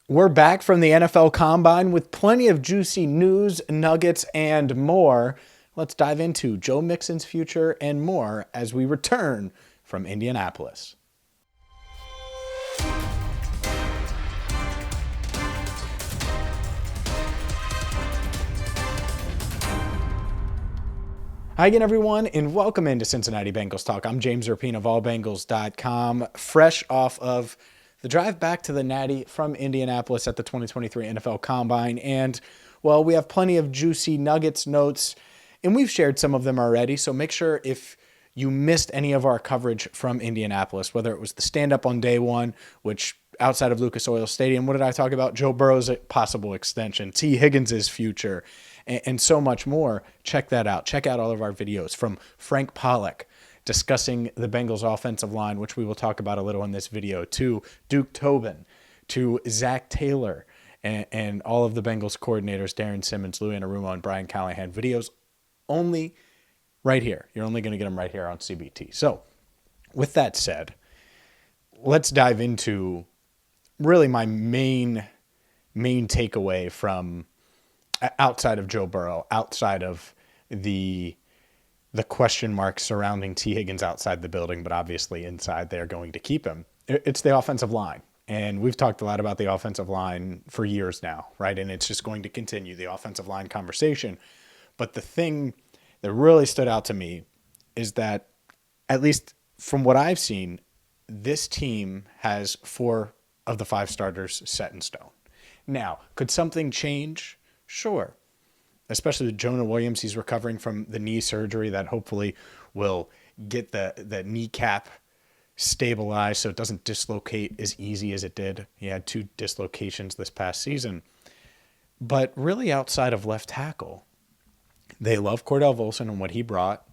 We're back from the NFL Combine with plenty of juicy news, nuggets, and more. Let's dive into Joe Mixon's future and more as we return from Indianapolis. Hi again, everyone, and welcome into Cincinnati Bengals Talk. I'm James Rapien of allbengals.com, fresh off of the drive back to the Natty from Indianapolis at the 2023 NFL Combine. And, well, we have plenty of juicy nuggets, notes, and we've shared some of them already. So make sure if you missed any of our coverage from Indianapolis, whether it was the stand-up on day one, which outside of Lucas Oil Stadium, what did I talk about? Joe Burrow's possible extension, T. Higgins's future, and so much more. Check that out. Check out all of our videos from Frank Pollock discussing the Bengals offensive line, which we will talk about a little in this video, to Duke Tobin, to Zach Taylor, and all of the Bengals coordinators, Darren Simmons, Lou Anarumo, and Brian Callahan. Videos only right here. You're only going to get them right here on CBT. So with that said, let's dive into really my main takeaway from outside of Joe Burrow, outside of the question marks surrounding T. Higgins outside the building, but obviously inside they're going to keep him. It's the offensive line. And we've talked a lot about the offensive line for years now, right? And it's just going to continue, the offensive line conversation. But the thing that really stood out to me is that, at least from what I've seen, this team has 4 of the 5 starters set in stone. Now, could something change? Sure. Especially with Jonah Williams, he's recovering from the knee surgery that hopefully will get the kneecap stabilized so it doesn't dislocate as easy as it did. He had 2 dislocations this past season. But really outside of left tackle, they love Cordell Volson and what he brought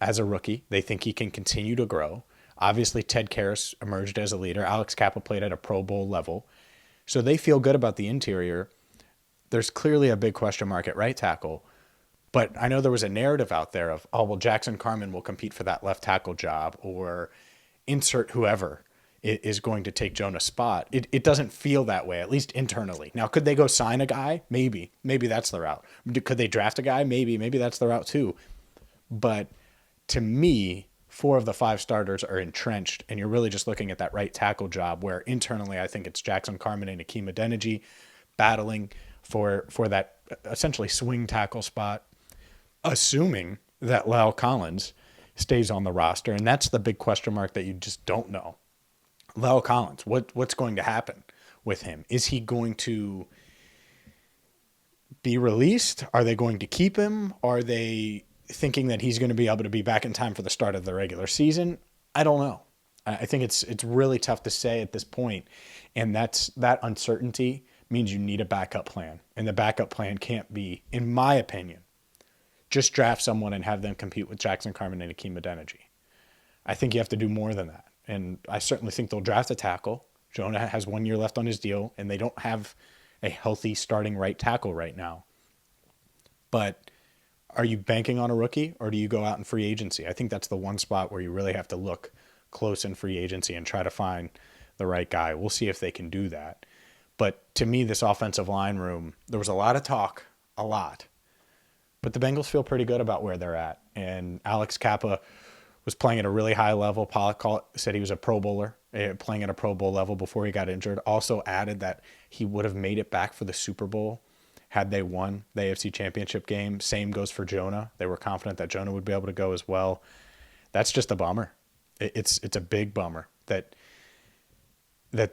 as a rookie. They think he can continue to grow. Obviously, Ted Karras emerged as a leader. Alex Kappa played at a Pro Bowl level. So they feel good about the interior. There's clearly a big question mark at right tackle. But I know there was a narrative out there of, oh, well, Jackson Carman will compete for that left tackle job, or insert whoever is going to take Jonah's spot. It doesn't feel that way, at least internally. Now, could they go sign a guy? Maybe. Maybe that's the route. Could they draft a guy? Maybe. Maybe that's the route too. But to me, 4 of the 5 starters are entrenched, and you're really just looking at that right tackle job where internally I think it's Jackson Carman and Akeem Adeniji battling for that essentially swing tackle spot, assuming that La'el Collins stays on the roster. And that's the big question mark that you just don't know. La'el Collins, what's going to happen with him? Is he going to be released? Are they going to keep him? Are they thinking that he's going to be able to be back in time for the start of the regular season? I don't know. I think it's really tough to say at this point. And that uncertainty means you need a backup plan. And the backup plan can't be, in my opinion, just draft someone and have them compete with Jackson Carman and Akeem Adeniji. I think you have to do more than that. And I certainly think they'll draft a tackle. Jonah has 1 year left on his deal, and they don't have a healthy starting right tackle right now. But are you banking on a rookie, or do you go out in free agency? I think that's the one spot where you really have to look close in free agency and try to find the right guy. We'll see if they can do that. But to me, this offensive line room, there was a lot of talk, a lot. But the Bengals feel pretty good about where they're at. And Alex Kappa was playing at a really high level. Pollock said he was a Pro Bowler, playing at a Pro Bowl level before he got injured. Also added that he would have made it back for the Super Bowl had they won the AFC Championship game. Same goes for Jonah. They were confident that Jonah would be able to go as well. That's just a bummer. It's a big bummer that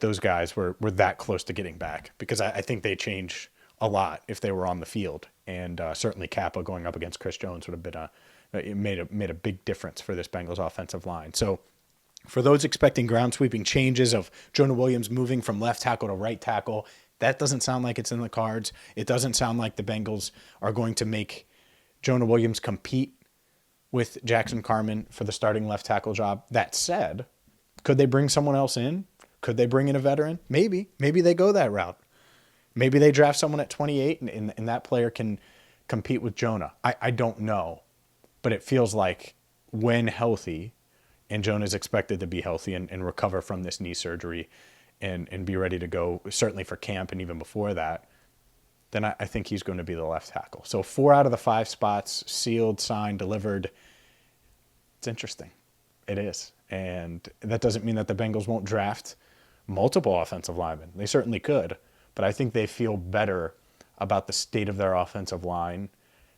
those guys were that close to getting back, because I think they change a lot if they were on the field. And certainly Kappa going up against Chris Jones would have been it made a big difference for this Bengals offensive line. So for those expecting ground sweeping changes of Jonah Williams moving from left tackle to right tackle, that doesn't sound like it's in the cards. It doesn't sound like the Bengals are going to make Jonah Williams compete with Jackson Carman for the starting left tackle job. That said, could they bring someone else in? Could they bring in a veteran? Maybe. Maybe they go that route. Maybe they draft someone at 28 and that player can compete with Jonah. I don't know. But it feels like when healthy, and Jonah's expected to be healthy and recover from this knee surgery, and be ready to go, certainly for camp and even before that, then I think he's going to be the left tackle. So 4 out of the 5 spots sealed, signed, delivered. It's interesting. It is. And that doesn't mean that the Bengals won't draft multiple offensive linemen. They certainly could, but I think they feel better about the state of their offensive line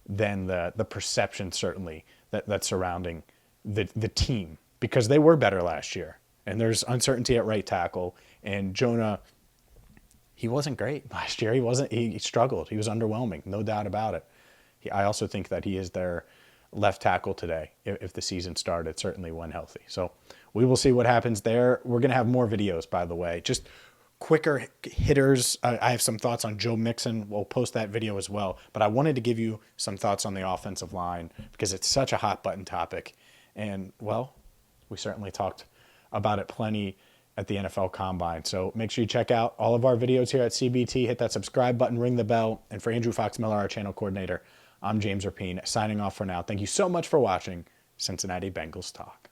than the perception, certainly, that's surrounding the team, because they were better last year. And there's uncertainty at right tackle. And Jonah, he wasn't great last year. He struggled. He was underwhelming, no doubt about it. I also think that he is their left tackle today if the season started, certainly when healthy. So we will see what happens there. We're going to have more videos, by the way, just quicker hitters. I have some thoughts on Joe Mixon. We'll post that video as well. But I wanted to give you some thoughts on the offensive line because it's such a hot button topic. And, well, we certainly talked about it plenty at the NFL Combine. So make sure you check out all of our videos here at CBT. Hit that subscribe button, ring the bell. And for Andrew Fox-Miller, our channel coordinator, I'm James Rapien, signing off for now. Thank you so much for watching Cincinnati Bengals Talk.